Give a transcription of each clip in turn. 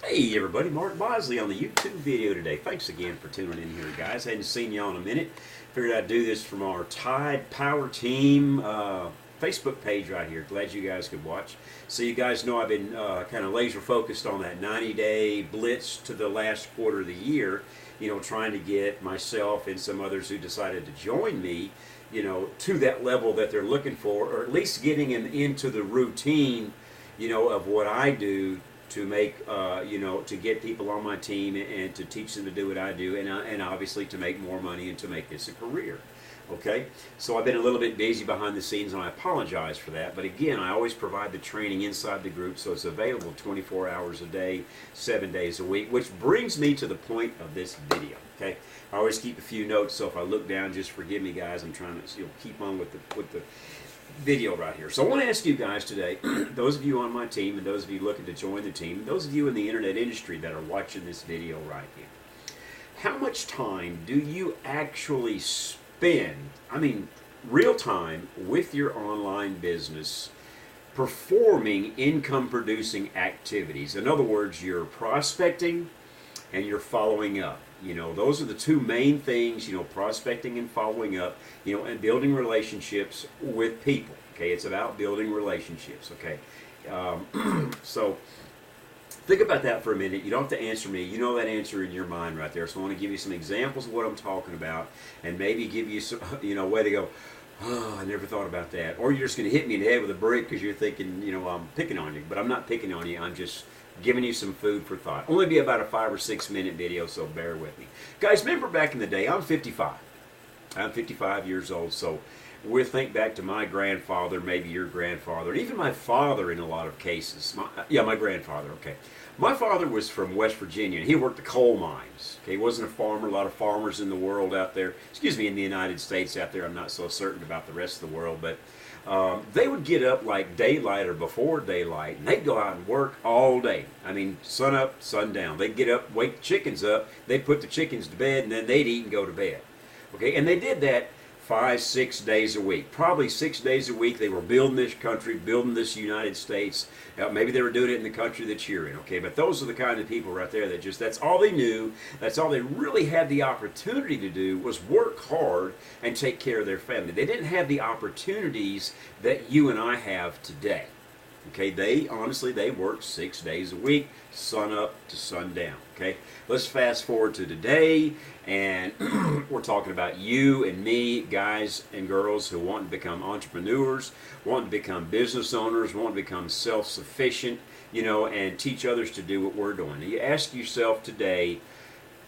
Hey everybody, Mark Bosley on the YouTube video today. Thanks again for tuning in here, guys. Hadn't seen y'all in a minute. Figured I'd do this from our Tide Power Team Facebook page right here. Glad you guys could watch. So you guys know I've been kind of laser focused on that 90-day blitz to the last quarter of the year. You know, trying to get myself and some others who decided to join me, you know, to that level that they're looking for, or at least getting them into the routine, you know, of what I do to make, you know, to get people on my team and to teach them to do what I do, and obviously to make more money and to make this a career. Okay, so I've been a little bit busy behind the scenes, and I apologize for that. But again, I always provide the training inside the group, so it's available 24 hours a day, 7 days a week, which brings me to the point of this video. Okay, I always keep a few notes, so if I look down, just forgive me, guys. I'm trying to keep on with the video right here. So I want to ask you guys today, those of you on my team and those of you looking to join the team, those of you in the internet industry that are watching this video right here, how much time do you actually spend, I mean real time, with your online business performing income producing activities? In other words, you're prospecting and you're following up. You know, those are the two main things, you know, prospecting and following up, you know, and building relationships with people. Okay, it's about building relationships. Okay, so think about that for a minute. You don't have to answer me. You know that answer in your mind right there. So I want to give you some examples of what I'm talking about, and maybe give you some, you know, way to go, oh, I never thought about that. Or you're just going to hit me in the head with a brick because you're thinking, you know, I'm picking on you. But I'm not picking on you. I'm just giving you some food for thought. Only be about a 5 or 6 minute video, so bear with me. Guys, remember back in the day, I'm 55. I'm 55 years old, so we'll think back to my grandfather, maybe your grandfather, and even my father in a lot of cases. My grandfather, okay. My father was from West Virginia, and he worked the coal mines. Okay, he wasn't a farmer. A lot of farmers in the world out there, excuse me, in the United States out there. I'm not so certain about the rest of the world, but they would get up like daylight or before daylight, and they'd go out and work all day. I mean, sun up, sun down. They'd get up, wake the chickens up, they'd put the chickens to bed, and then they'd eat and go to bed. Okay, and they did that 5, 6 days a week. Probably 6 days a week they were building this country, building this United States. Maybe they were doing it in the country that you're in, okay? But those are the kind of people right there that just, that's all they knew. That's all they really had the opportunity to do, was work hard and take care of their family. They didn't have the opportunities that you and I have today. Okay, they work 6 days a week, sun up to sundown. Okay, let's fast forward to today, and we're talking about you and me, guys and girls who want to become entrepreneurs, want to become business owners, want to become self-sufficient, you know, and teach others to do what we're doing. You ask yourself today,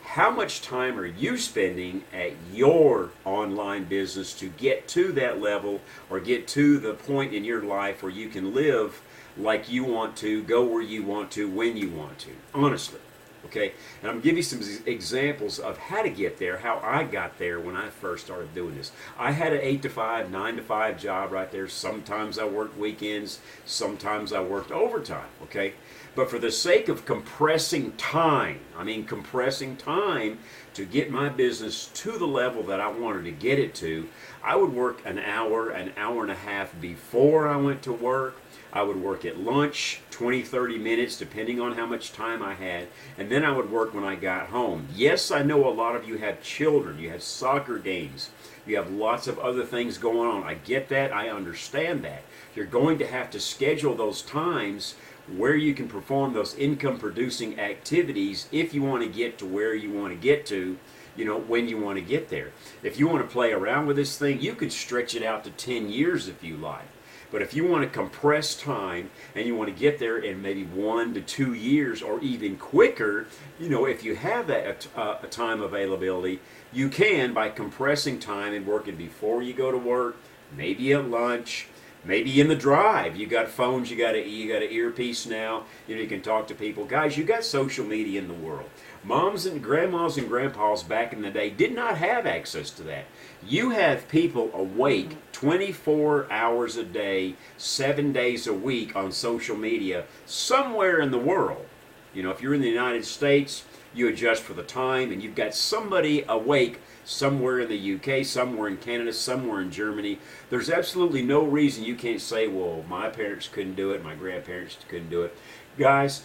how much time are you spending at your online business to get to that level, or get to the point in your life where you can live like you want to, go where you want to, when you want to, honestly. Okay, and I'm going to give you some examples of how to get there, how I got there when I first started doing this. I had an 8 to 5, 9 to 5 job right there. Sometimes I worked weekends, sometimes I worked overtime, okay? But for the sake of compressing time, compressing time to get my business to the level that I wanted to get it to, I would work an hour and a half before I went to work. I would work at lunch, 20, 30 minutes, depending on how much time I had, and then I would work when I got home. Yes, I know a lot of you have children, you have soccer games, you have lots of other things going on. I get that, I understand that. You're going to have to schedule those times where you can perform those income-producing activities if you want to get to where you want to get to, you know, when you want to get there. If you want to play around with this thing, you could stretch it out to 10 years if you like. But if you want to compress time and you want to get there in maybe 1 to 2 years or even quicker, you know, if you have that time availability, you can, by compressing time and working before you go to work, maybe at lunch, maybe in the drive. You got phones, you got an earpiece now, you know, you can talk to people. Guys, you got social media in the world. Moms and grandmas and grandpas back in the day did not have access to that. You have people awake 24 hours a day, 7 days a week on social media somewhere in the world. You know, if you're in the United States, you adjust for the time, and you've got somebody awake somewhere in the UK, somewhere in Canada, somewhere in Germany. There's absolutely no reason you can't say, well, my parents couldn't do it, my grandparents couldn't do it. Guys,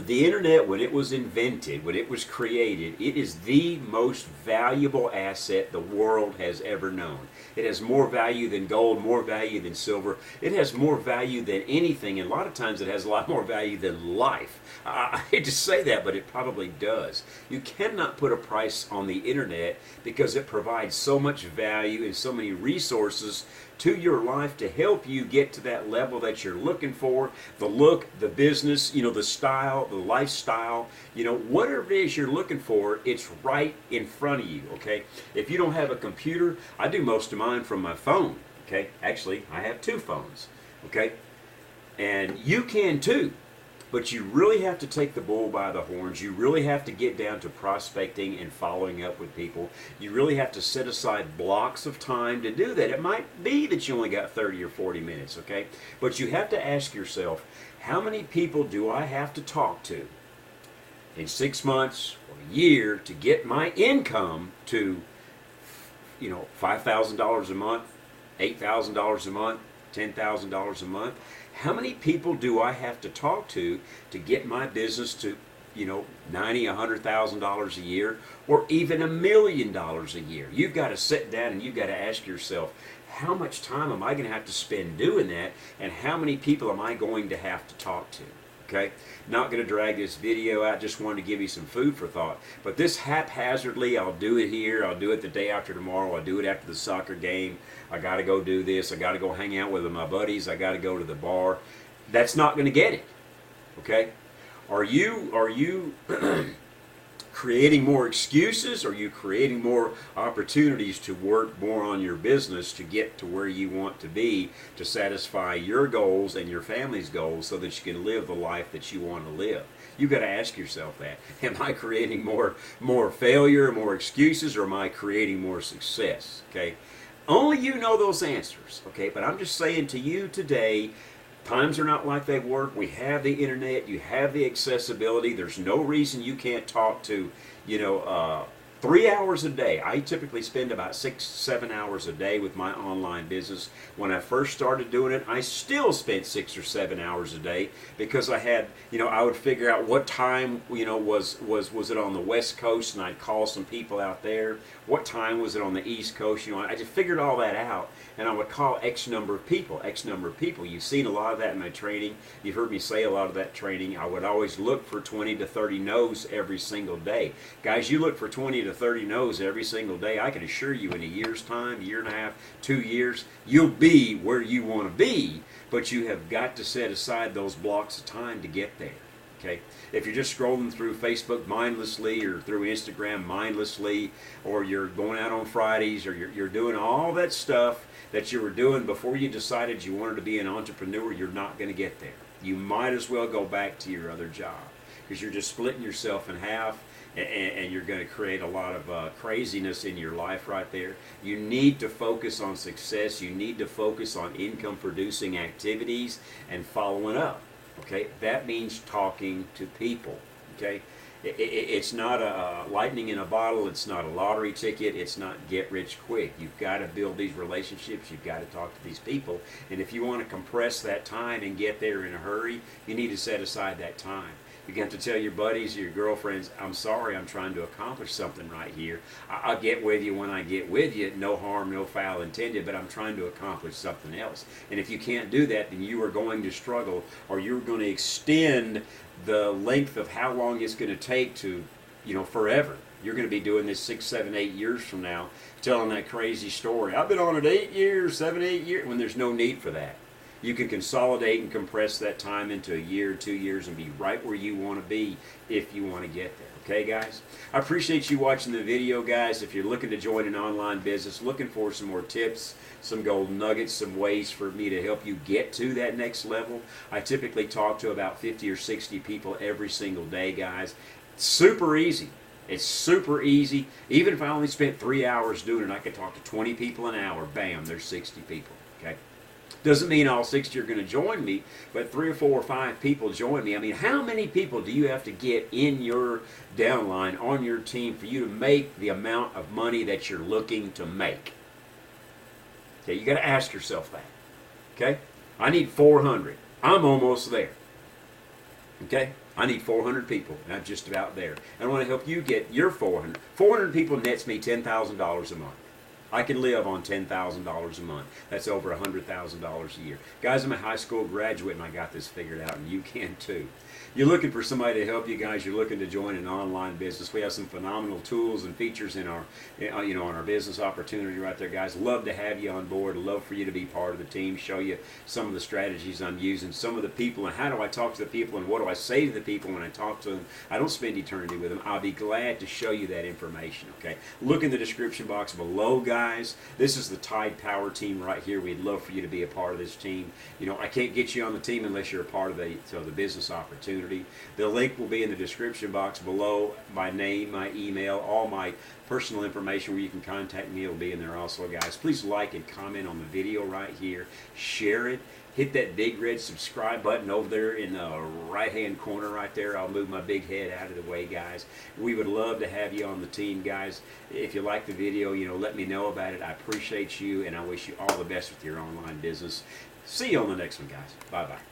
The internet, when it was invented, when it was created, it is the most valuable asset the world has ever known. It has more value than gold, more value than silver. It has more value than anything, and a lot of times it has a lot more value than life. I hate to say that, but it probably does. You cannot put a price on the internet because it provides so much value and so many resources to your life to help you get to that level that you're looking for, the look, the business, the style, the lifestyle, whatever it is you're looking for, it's right in front of you, okay? If you don't have a computer, I do most of mine from my phone, okay? Actually, I have 2 phones, okay? And you can too. But you really have to take the bull by the horns. You really have to get down to prospecting and following up with people. You really have to set aside blocks of time to do that. It might be that you only got 30 or 40 minutes, okay? But you have to ask yourself, how many people do I have to talk to in 6 months or a year to get my income to, $5,000 a month, $8,000 a month, $10,000 a month? How many people do I have to talk to get my business to, $90,000, $100,000 a year, or even $1 million a year? You've got to sit down and you've got to ask yourself, how much time am I going to have to spend doing that, and how many people am I going to have to talk to? Okay, not going to drag this video out, just wanted to give you some food for thought. But this haphazardly, I'll do it here, I'll do it the day after tomorrow, I'll do it after the soccer game, I got to go do this, I got to go hang out with my buddies, I got to go to the bar. That's not going to get it. Okay, are you creating more excuses? Are you creating more opportunities to work more on your business to get to where you want to be, to satisfy your goals and your family's goals so that you can live the life that you want to live? You've got to ask yourself that. Am I creating more failure, more excuses, or am I creating more success? Okay? Only you know those answers. Okay? But I'm just saying to you today, times are not like they were. We have the internet. You have the accessibility. There's no reason you can't talk to, 3 hours a day. I typically spend about 6-7 hours a day with my online business. When I first started doing it, I still spent 6 or 7 hours a day because I had, I would figure out what time, was it on the West Coast, and I'd call some people out there. What time was it on the East Coast? I just figured all that out, and I would call X number of people. You've seen a lot of that in my training. You've heard me say a lot of that training. I would always look for 20 to 30 no's every single day. Guys, you look for 20 to 30 no's every single day. I can assure you in a year's time, 1.5 years, 2 years, you'll be where you want to be, but you have got to set aside those blocks of time to get there. Okay? If you're just scrolling through Facebook mindlessly, or through Instagram mindlessly, or you're going out on Fridays, or you're doing all that stuff that you were doing before you decided you wanted to be an entrepreneur, you're not going to get there. You might as well go back to your other job, because you're just splitting yourself in half, and you're going to create a lot of craziness in your life right there. You need to focus on success. You need to focus on income producing activities and following up. Okay, that means talking to people. Okay, it's not a lightning in a bottle. It's not a lottery ticket. It's not get rich quick. You've got to build these relationships. You've got to talk to these people. And if you want to compress that time and get there in a hurry, you need to set aside that time. You have to tell your buddies, your girlfriends, I'm sorry, I'm trying to accomplish something right here. I'll get with you when I get with you. No harm, no foul intended, but I'm trying to accomplish something else. And if you can't do that, then you are going to struggle, or you're going to extend the length of how long it's going to take to, forever. You're going to be doing this 6, 7, 8 years from now, telling that crazy story. I've been on it 8 years, 7, 8 years, when there's no need for that. You can consolidate and compress that time into a year, 2 years, and be right where you want to be if you want to get there. Okay, guys? I appreciate you watching the video, guys. If you're looking to join an online business, looking for some more tips, some gold nuggets, some ways for me to help you get to that next level, I typically talk to about 50 or 60 people every single day, guys. Super easy. It's super easy. Even if I only spent 3 hours doing it, I could talk to 20 people an hour. Bam, there's 60 people. Okay? Doesn't mean all 60 are going to join me, but 3 or 4 or 5 people join me. I mean, how many people do you have to get in your downline, on your team, for you to make the amount of money that you're looking to make? Okay, you got to ask yourself that. Okay? I need 400. I'm almost there. Okay? I need 400 people, and I'm just about there. And I want to help you get your 400. 400 people nets me $10,000 a month. I can live on $10,000 a month. That's over $100,000 a year. Guys, I'm a high school graduate and I got this figured out, and you can too. You're looking for somebody to help you guys. You're looking to join an online business. We have some phenomenal tools and features in our, on our business opportunity right there, guys. Love to have you on board. Love for you to be part of the team. Show you some of the strategies I'm using, some of the people, and how do I talk to the people, and what do I say to the people when I talk to them. I don't spend eternity with them. I'll be glad to show you that information. Okay. Look in the description box below, guys. This is the Tide Power team right here. We'd love for you to be a part of this team. I can't get you on the team unless you're a part of the business opportunity. The link will be in the description box below. My name, my email, all my personal information where you can contact me will be in there also, guys. Please like and comment on the video right here. Share it. Hit that big red subscribe button over there in the right-hand corner right there. I'll move my big head out of the way, guys. We would love to have you on the team, guys. If you like the video, let me know about it. I appreciate you, and I wish you all the best with your online business. See you on the next one, guys. Bye-bye.